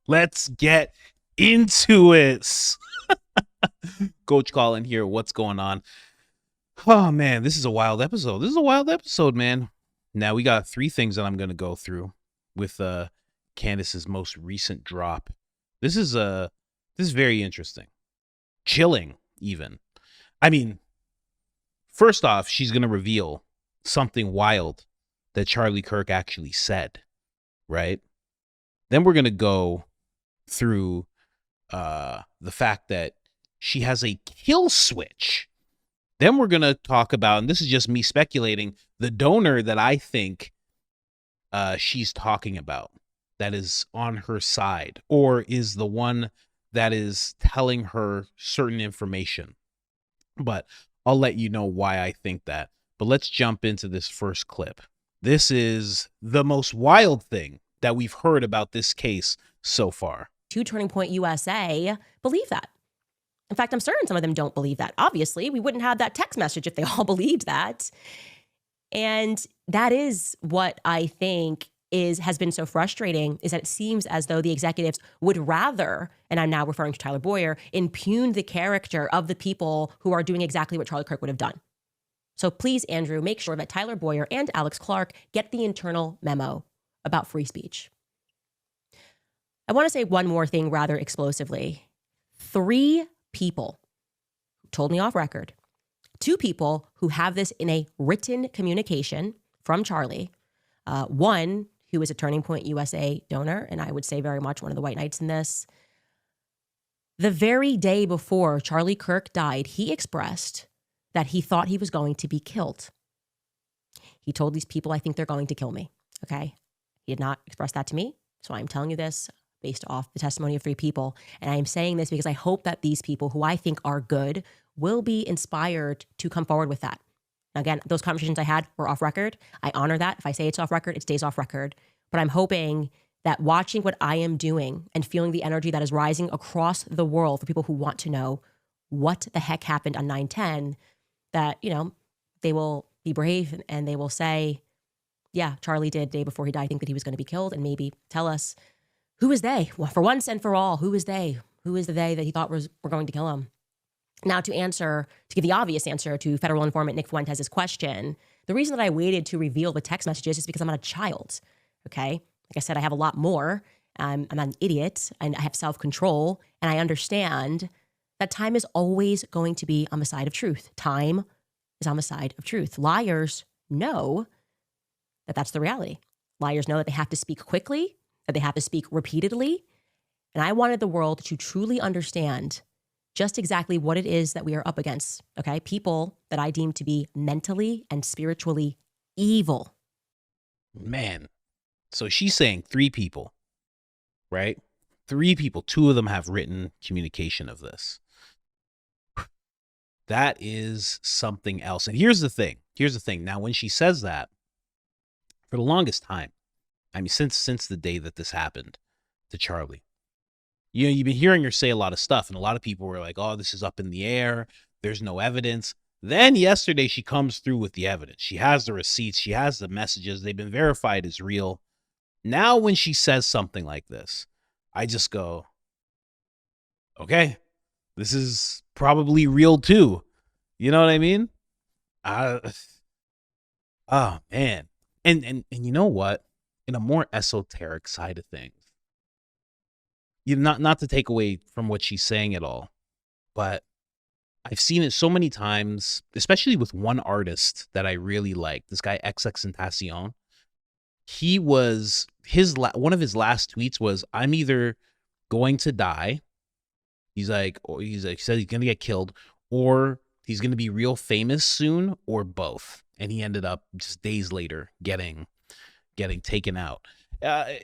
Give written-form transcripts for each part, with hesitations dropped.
Let's get into it. Coach Colin here. What's going on? Oh, man, this is a wild episode. Man. Now, we got 3 things that I'm going to go through with Candace's most recent drop. This is very interesting. Chilling, even. I mean, first off, she's going to reveal something wild that Charlie Kirk actually said, right? Then we're going to go through the fact that she has a kill switch. Then we're going to talk about, and this is just me speculating, the donor that I think she's talking about that is on her side, or is the one that is telling her certain information. But I'll let you know why I think that. But let's jump into this first clip. This is the most wild thing that we've heard about this case so far. To Turning Point USA believe that. In fact, I'm certain some of them don't believe that. Obviously, we wouldn't have that text message if they all believed that. And that is what I think has been so frustrating, is that it seems as though the executives would rather, and I'm now referring to Tyler Boyer, impugn the character of the people who are doing exactly what Charlie Kirk would have done. So please, Andrew, make sure that Tyler Boyer and Alex Clark get the internal memo about free speech. I want to say one more thing rather explosively. 3 people who told me off record, 2 people who have this in a written communication from Charlie, one who is a Turning Point USA donor, and I would say very much one of the white knights in this. The very day before Charlie Kirk died, he expressed that he thought he was going to be killed. He told these people, I think they're going to kill me, okay? He did not express that to me, so I'm telling you this based off the testimony of 3 people. And I am saying this because I hope that these people who I think are good will be inspired to come forward with that. Again, those conversations I had were off record. I honor that. If I say it's off record, it stays off record. But I'm hoping that watching what I am doing and feeling the energy that is rising across the world for people who want to know what the heck happened on 9/10, that, they will be brave and they will say, yeah, Charlie did, the day before he died, think that he was going to be killed, and maybe tell us, who is they? Well, for once and for all, who is they? Who is the they that he thought were going to kill him? Now, to give the obvious answer to federal informant Nick Fuentes' question, the reason that I waited to reveal the text messages is because I'm not a child, okay? Like I said, I have a lot more. I'm not an idiot, and I have self-control, and I understand that time is always going to be on the side of truth. Time is on the side of truth. Liars know that that's the reality. Liars know that they have to speak quickly, that they have to speak repeatedly. And I wanted the world to truly understand just exactly what it is that we are up against, okay? People that I deem to be mentally and spiritually evil. Man, so she's saying 3 people, right? 3 people. 2 of them have written communication of this. That is something else. And here's the thing. Now, when she says that, for the longest time, I mean, since the day that this happened to Charlie, you've been hearing her say a lot of stuff, and a lot of people were like, oh, this is up in the air. There's no evidence. Then yesterday, she comes through with the evidence. She has the receipts. She has the messages. They've been verified as real. Now, when she says something like this, I just go, okay, this is probably real too. You know what I mean? Oh, man. And you know what? In a more esoteric side of things, not to take away from what she's saying at all, but I've seen it so many times, especially with one artist that I really like, this guy XXXTentacion. He was one of his last tweets was, I'm either going to die, he said he's gonna get killed, or he's gonna be real famous soon, or both. And he ended up just days later getting taken out. I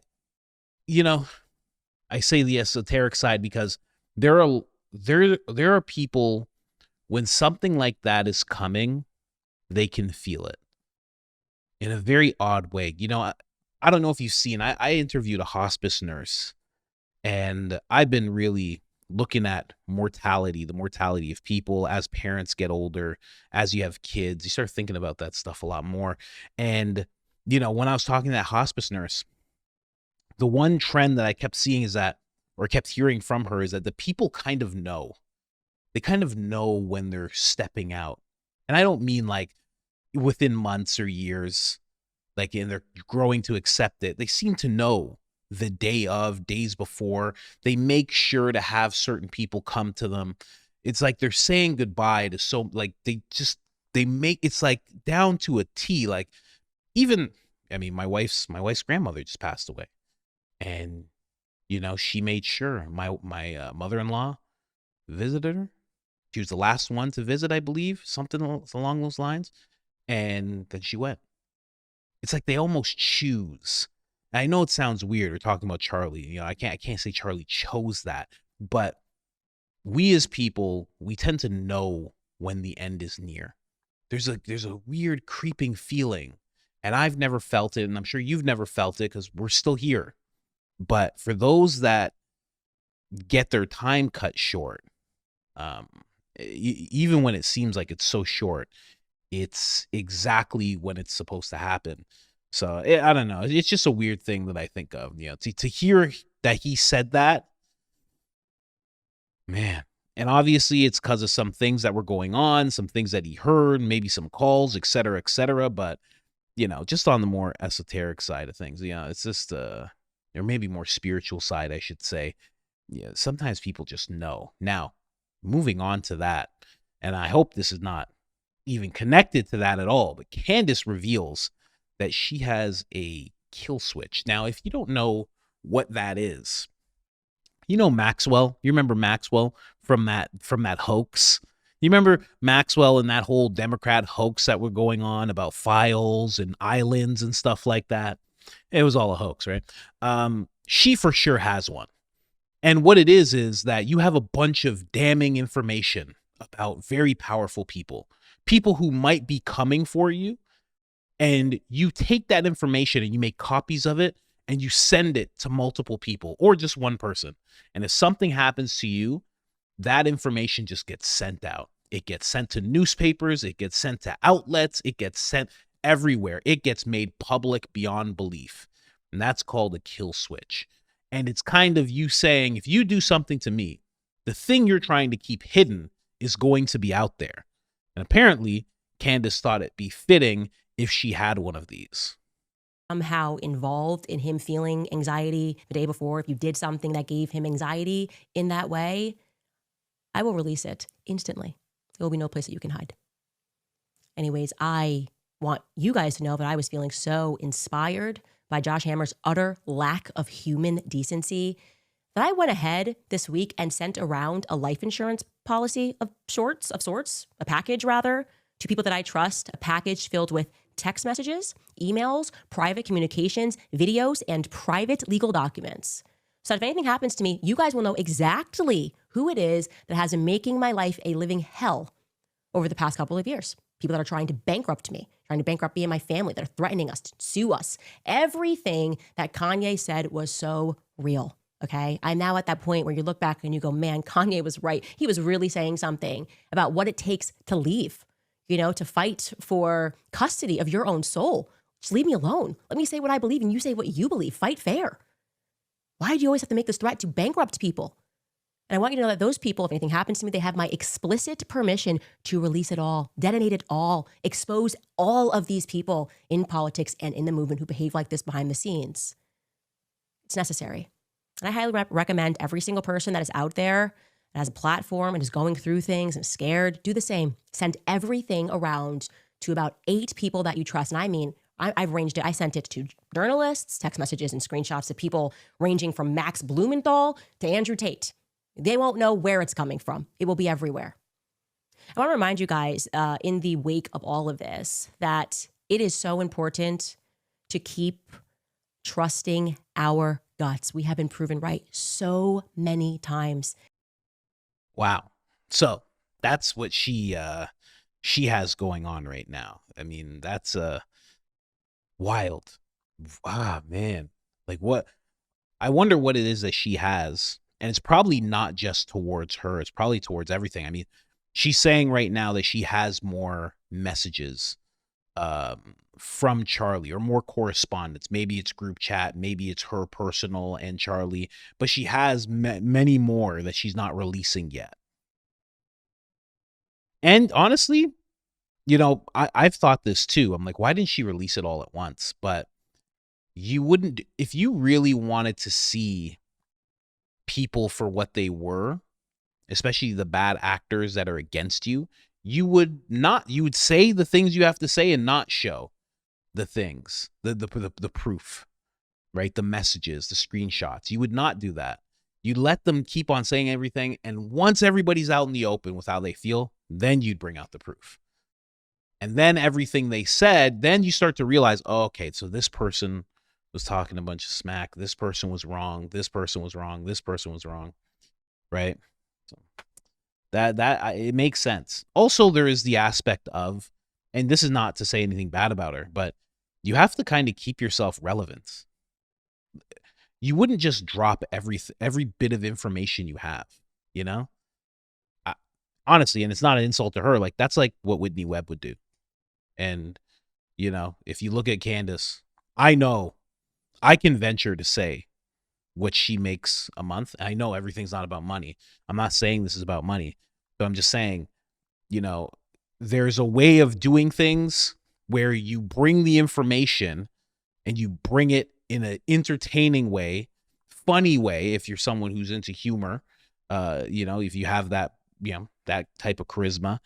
say the esoteric side because there are people, when something like that is coming, they can feel it in a very odd way. I don't know if you've seen, I interviewed a hospice nurse, and I've been really looking at mortality, the mortality of people as parents get older, as you have kids, you start thinking about that stuff a lot more. And, when I was talking to that hospice nurse, the one trend that I kept seeing is that or kept hearing from her is that the people kind of know. They kind of know when they're stepping out. And I don't mean like within months or years, like, and they're growing to accept it. They seem to know the day of, days before. They make sure to have certain people come to them. It's like they're saying goodbye to like they make it's like down to a T. Like, even, I mean, my wife's grandmother just passed away, and she made sure my mother-in-law visited her. She was the last one to visit, I believe, something along those lines, and then she went. It's like they almost choose. And I know it sounds weird. We're talking about Charlie. I can't say Charlie chose that, but we as people, we tend to know when the end is near. There's a weird creeping feeling, and I've never felt it, and I'm sure you've never felt it because we're still here. But for those that get their time cut short, even when it seems like it's so short, it's exactly when it's supposed to happen. So I don't know. It's just a weird thing that I think of, to hear that he said that, man. And obviously it's because of some things that were going on, some things that he heard, maybe some calls, et cetera, et cetera. But, just on the more esoteric side of things, it's just, or maybe more spiritual side, I should say. Yeah, sometimes people just know. Now, moving on to that, and I hope this is not even connected to that at all, but Candace reveals that she has a kill switch. Now, if you don't know what that is, Maxwell. You remember Maxwell from that hoax? You remember Maxwell and that whole Democrat hoax that were going on about files and islands and stuff like that? It was all a hoax, right? She for sure has one. And what it is that you have a bunch of damning information about very powerful people who might be coming for you. And you take that information and you make copies of it and you send it to multiple people or just one person. And if something happens to you, that information just gets sent out. It gets sent to newspapers. It gets sent to outlets. It gets sent everywhere. It gets made public beyond belief. And that's called a kill switch. And it's kind of you saying, if you do something to me, the thing you're trying to keep hidden is going to be out there. And apparently, Candace thought it be fitting if she had one of these. Somehow involved in him feeling anxiety the day before, if you did something that gave him anxiety in that way, I will release it instantly. There will be no place that you can hide. Anyways, I want you guys to know that I was feeling so inspired by Josh Hammer's utter lack of human decency that I went ahead this week and sent around a life insurance policy of sorts, a package rather, to people that I trust, a package filled with text messages, emails, private communications, videos, and private legal documents. So if anything happens to me, you guys will know exactly who it is that has been making my life a living hell over the past couple of years. People that are trying to bankrupt me, trying to bankrupt me and my family, that are threatening us to sue us. Everything that Kanye said was so real, okay? I'm now at that point where you look back and you go, man, Kanye was right. He was really saying something about what it takes to leave, to fight for custody of your own soul. Just leave me alone. Let me say what I believe and you say what you believe. Fight fair. Why do you always have to make this threat to bankrupt people? And I want you to know that those people, if anything happens to me, they have my explicit permission to release it all, detonate it all, expose all of these people in politics and in the movement who behave like this behind the scenes. It's necessary. And I highly recommend every single person that is out there that has a platform and is going through things and is scared, do the same. Send everything around to about 8 people that you trust. And I mean, I've ranged it. I sent it to journalists, text messages and screenshots to people ranging from Max Blumenthal to Andrew Tate. They won't know where it's coming from. It will be everywhere. I want to remind you guys in the wake of all of this that it is so important to keep trusting our guts. We have been proven right so many times. Wow. So that's what she has going on right now. I mean, that's wild. Ah, man. Like what? I wonder what it is that she has. And it's probably not just towards her. It's probably towards everything. I mean, she's saying right now that she has more messages from Charlie, or more correspondence. Maybe it's group chat, maybe it's her personal and Charlie, but she has many more that she's not releasing yet. And honestly, I've thought this too. I'm like, why didn't she release it all at once? But you wouldn't, if you really wanted to see people for what they were, especially the bad actors that are against you, you would say the things you have to say and not show the things, the proof, right? The messages, the screenshots. You would not do that. You'd let them keep on saying everything. And once everybody's out in the open with how they feel, then you'd bring out the proof. And then everything they said, then you start to realize, oh, okay, so this person was talking a bunch of smack. This person was wrong. This person was wrong. This person was wrong. Right? So that it makes sense. Also, there is the aspect of, and this is not to say anything bad about her, but you have to kind of keep yourself relevant. You wouldn't just drop every bit of information you have, honestly, and it's not an insult to her. Like, that's like what Whitney Webb would do. And, if you look at Candace, I know I can venture to say what she makes a month. I know everything's not about money. I'm not saying this is about money, but I'm just saying, there's a way of doing things where you bring the information and you bring it in an entertaining way, funny way. If you're someone who's into humor, if you have that, that type of charisma,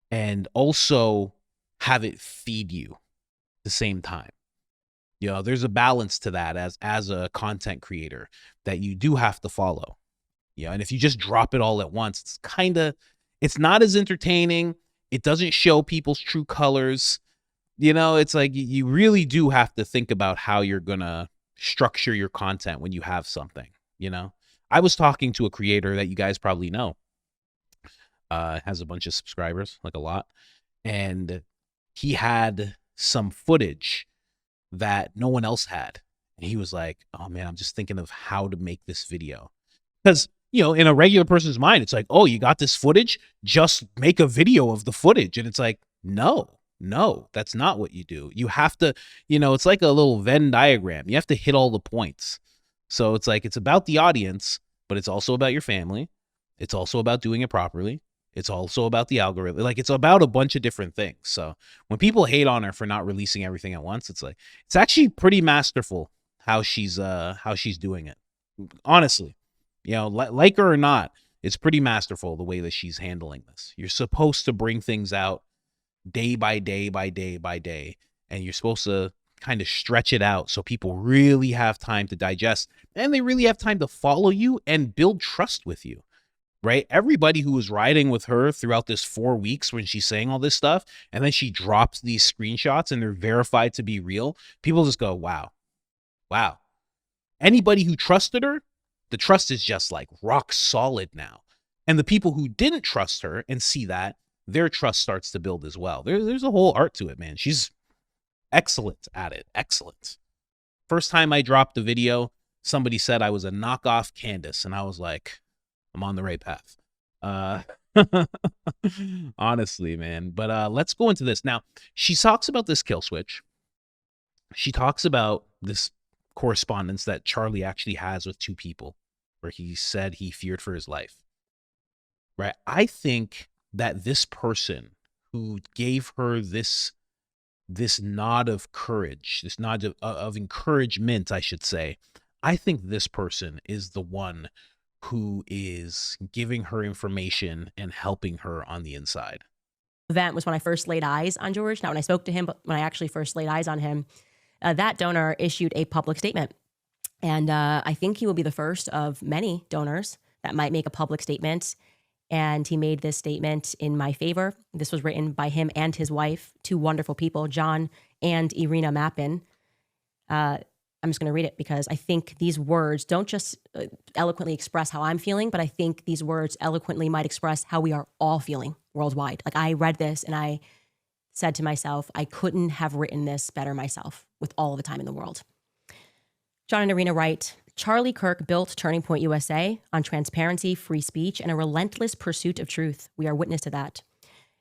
and also have it feed you at the same time. There's a balance to that as a content creator that you do have to follow. And if you just drop it all at once, it's not as entertaining. It doesn't show people's true colors. It's like you really do have to think about how you're going to structure your content when you have something, I was talking to a creator that you guys probably know, has a bunch of subscribers, like a lot. And he had some footage that no one else had. And he was like, oh man, I'm just thinking of how to make this video. Because, in a regular person's mind, it's like, oh, you got this footage? Just make a video of the footage. And it's like, no, that's not what you do. You have to, it's like a little Venn diagram. You have to hit all the points. So it's like, it's about the audience, but it's also about your family. It's also about doing it properly. It's also about the algorithm. Like, it's about a bunch of different things. So when people hate on her for not releasing everything at once, it's like, it's actually pretty masterful how she's doing it. Honestly, like her or not, it's pretty masterful the way that she's handling this. You're supposed to bring things out day by day by day by day, and you're supposed to kind of stretch it out so people really have time to digest, and they really have time to follow you and build trust with you. Right? Everybody who was riding with her throughout this 4 weeks when she's saying all this stuff, and then she drops these screenshots and they're verified to be real, people just go, wow. Anybody who trusted her, the trust is just like rock solid now. And the people who didn't trust her and see that, their trust starts to build as well. There's a whole art to it, man. She's excellent at it. Excellent. First time I dropped a video, somebody said I was a knockoff Candace, and I was like, I'm on the right path. Honestly, man. But let's go into this. Now, she talks about this kill switch. She talks about this correspondence that Charlie actually has with two people where he said he feared for his life. Right? I think that this person who gave her this nod of courage, this nod of encouragement, I should say, I think this person is the one who is giving her information and helping her on the inside. Event was when I first laid eyes on George. Not when I spoke to him, but when I actually first laid eyes on him. That donor issued a public statement. And I think he will be the first of many donors that might make a public statement. And he made this statement in my favor. This was written by him and his wife, two wonderful people, John and Irina Mappin. I'm just going to read it because I think these words don't just eloquently express how I'm feeling, but I think these words eloquently might express how we are all feeling worldwide. Like, I read this and I said to myself, I couldn't have written this better myself with all the time in the world. John and Irina write, Charlie Kirk built Turning Point USA on transparency, free speech, and a relentless pursuit of truth. We are witness to that.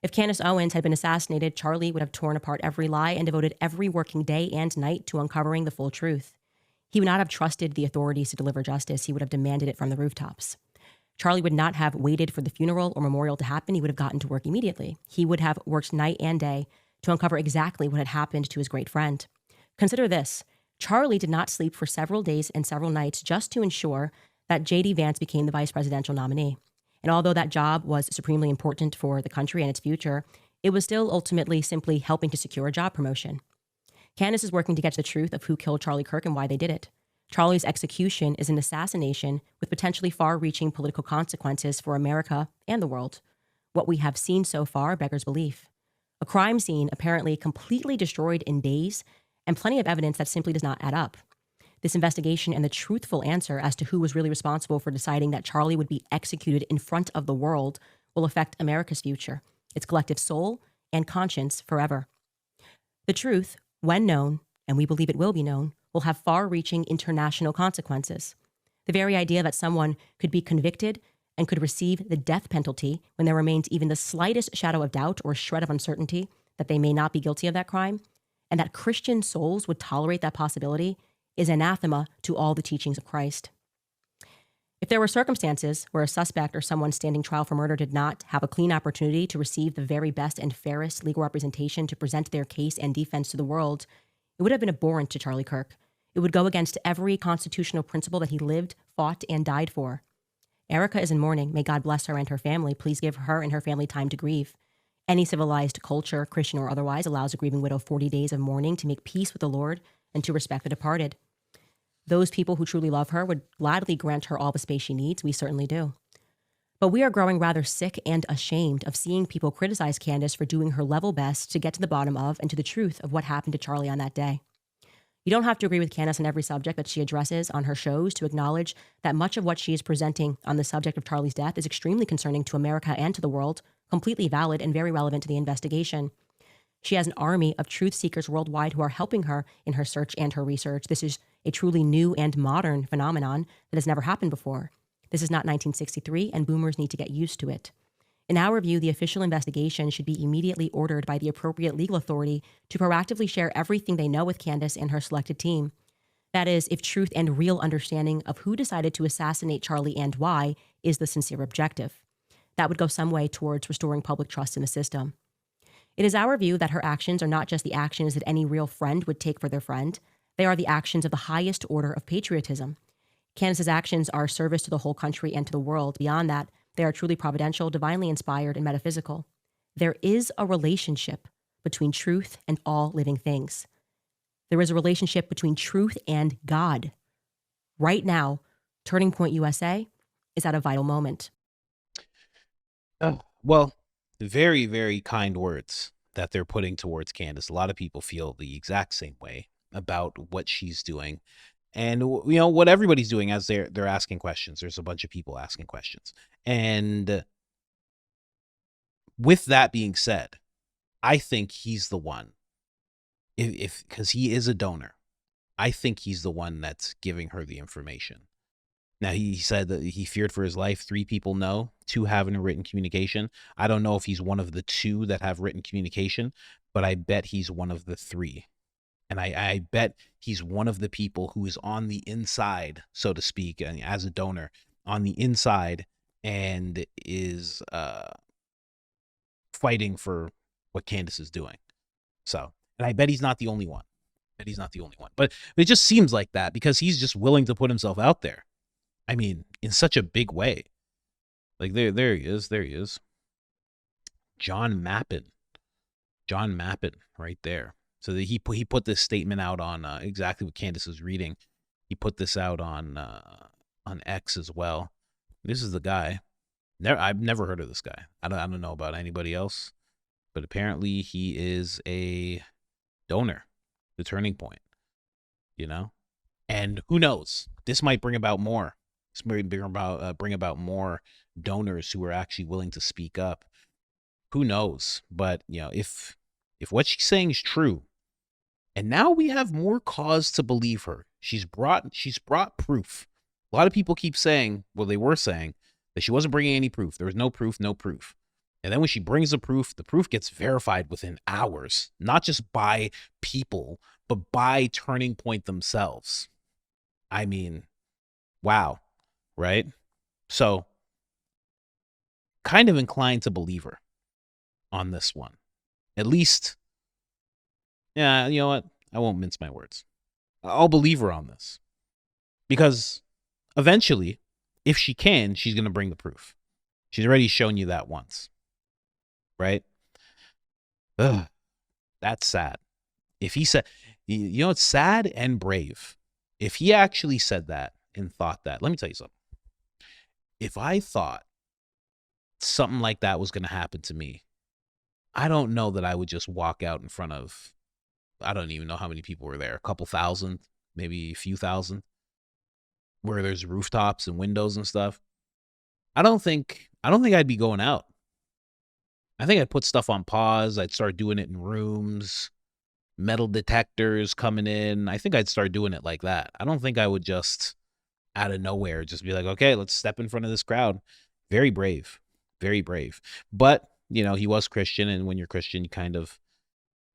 If Candace Owens had been assassinated, Charlie would have torn apart every lie and devoted every working day and night to uncovering the full truth. He would not have trusted the authorities to deliver justice. He would have demanded it from the rooftops. Charlie would not have waited for the funeral or memorial to happen. He would have gotten to work immediately. He would have worked night and day to uncover exactly what had happened to his great friend. Consider this. Charlie did not sleep for several days and several nights just to ensure that J.D. Vance became the vice presidential nominee. And although that job was supremely important for the country and its future, it was still ultimately simply helping to secure a job promotion. Candace is working to get to the truth of who killed Charlie Kirk and why they did it. Charlie's execution is an assassination with potentially far-reaching political consequences for America and the world. What we have seen so far beggars belief. A crime scene apparently completely destroyed in days, and plenty of evidence that simply does not add up. This investigation and the truthful answer as to who was really responsible for deciding that Charlie would be executed in front of the world will affect America's future, its collective soul and conscience forever. The truth, when known, and we believe it will be known, will have far-reaching international consequences. The very idea that someone could be convicted and could receive the death penalty when there remains even the slightest shadow of doubt or shred of uncertainty that they may not be guilty of that crime, and that Christian souls would tolerate that possibility, is anathema to all the teachings of Christ. If there were circumstances where a suspect or someone standing trial for murder did not have a clean opportunity to receive the very best and fairest legal representation to present their case and defense to the world, it would have been abhorrent to Charlie Kirk. It would go against every constitutional principle that he lived, fought, and died for. Erica is in mourning. May God bless her and her family. Please give her and her family time to grieve. Any civilized culture, Christian or otherwise, allows a grieving widow 40 days of mourning to make peace with the Lord and to respect the departed. Those people who truly love her would gladly grant her all the space she needs. We certainly do. But we are growing rather sick and ashamed of seeing people criticize Candace for doing her level best to get to the bottom of and to the truth of what happened to Charlie on that day. You don't have to agree with Candace on every subject that she addresses on her shows to acknowledge that much of what she is presenting on the subject of Charlie's death is extremely concerning to America and to the world, completely valid and very relevant to the investigation. She has an army of truth seekers worldwide who are helping her in her search and her research. This is a truly new and modern phenomenon that has never happened before. This is not 1963, and boomers need to get used to it. In our view, the official investigation should be immediately ordered by the appropriate legal authority to proactively share everything they know with Candace and her selected team. That is, if truth and real understanding of who decided to assassinate Charlie and why is the sincere objective. That would go some way towards restoring public trust in the system. It is our view that her actions are not just the actions that any real friend would take for their friend. They are the actions of the highest order of patriotism. Candace's actions are service to the whole country and to the world. Beyond that, they are truly providential, divinely inspired, and metaphysical. There is a relationship between truth and all living things. There is a relationship between truth and God. Right now, Turning Point USA is at a vital moment. Well, very, very kind words that they're putting towards Candace. A lot of people feel the exact same way about what she's doing. And, you know, what everybody's doing as they're asking questions. There's a bunch of people asking questions. And with that being said, I think he's the one, if because he is a donor, I think he's the one that's giving her the information. Now, he said that he feared for his life. 3 people know, 2 have in written communication. I don't know if he's one of the 2 that have written communication, but I bet he's one of the 3. And I bet he's one of the people who is on the inside, so to speak, and as a donor, on the inside and is fighting for what Candace is doing. So, and I bet he's not the only one. But it just seems like that because he's just willing to put himself out there. I mean, in such a big way. Like there he is. John Mappin right there. So that he put this statement out on exactly what Candace was reading. He put this out on X as well. This is the guy. I've never heard of this guy. I don't know about anybody else, but apparently he is a donor. The Turning Point, you know, and who knows? This might bring about more. This might bring about more donors who are actually willing to speak up. Who knows? But you know, if what she's saying is true, and now we have more cause to believe her. She's brought proof. A lot of people keep saying, well, they were saying that she wasn't bringing any proof. There was no proof. And then when she brings the proof gets verified within hours, not just by people, but by Turning Point themselves. I mean, wow, right? So, kind of inclined to believe her on this one. At least, yeah, you know what? I won't mince my words. I'll believe her on this. Because eventually, if she can, she's going to bring the proof. She's already shown you that once. Right? Ugh, that's sad. If he said, you know, it's sad and brave. If he actually said that and thought that, let me tell you something. If I thought something like that was going to happen to me, I don't know that I would just walk out in front of, I don't even know how many people were there, a couple thousand, maybe a few thousand, where there's rooftops and windows and stuff. I don't think I'd be going out. I think I'd put stuff on pause. I'd start doing it in rooms, metal detectors coming in. I think I'd start doing it like that. I don't think I would just out of nowhere just be like, okay, let's step in front of this crowd. Very brave. Very brave. But, you know, he was Christian, and when you're Christian,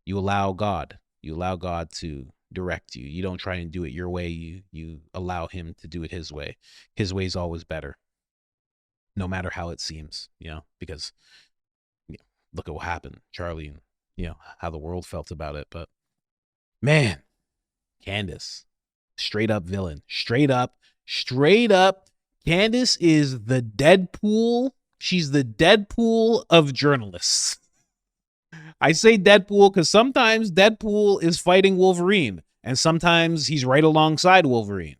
you allow God. You allow God to direct you. You don't try and do it your way. You allow him to do it his way. His way is always better, no matter how it seems, you know, because look at what happened, Charlie, and, you know, how the world felt about it. But, man, Candace, straight up villain. Straight up. Candace is the Deadpool. She's the Deadpool of journalists. I say Deadpool because sometimes Deadpool is fighting Wolverine, and sometimes he's right alongside Wolverine,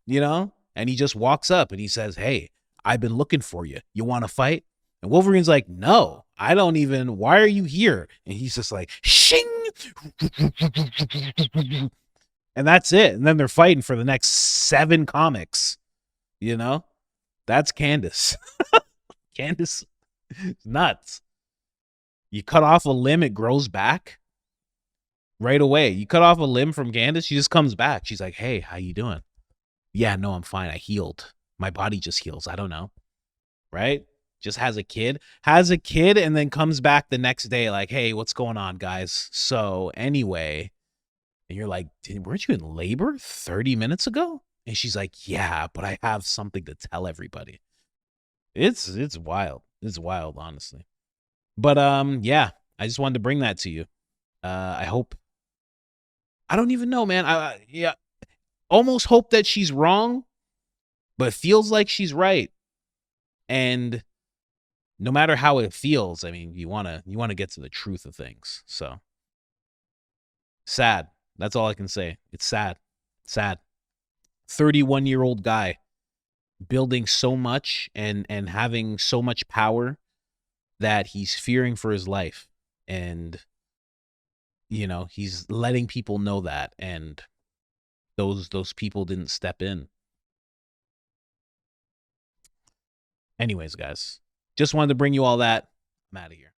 you know? And he just walks up and he says, hey, I've been looking for you. You want to fight? And Wolverine's like, no, I don't even. Why are you here? And he's just like, shing. And that's it. And then they're fighting for the next 7 comics, you know? That's Candace. Candace is nuts. You cut off a limb, it grows back right away. You cut off a limb from Candace, she just comes back. She's like, hey, how you doing? Yeah, no, I'm fine. I healed. My body just heals. I don't know. Right? Just has a kid, and then comes back the next day like, hey, what's going on, guys? So anyway, and you're like, weren't you in labor 30 minutes ago? And she's like, yeah, but I have something to tell everybody. It's wild. It's wild, honestly. But yeah, I just wanted to bring that to you. I hope. I don't even know, man. Yeah, almost hope that she's wrong, but it feels like she's right. And no matter how it feels, I mean, you wanna get to the truth of things. So sad. That's all I can say. It's sad. Sad. 31-year-old guy building so much and having so much power that he's fearing for his life, and you know, he's letting people know that, and those people didn't step in. Anyways, guys, just wanted to bring you all that. I'm out of here.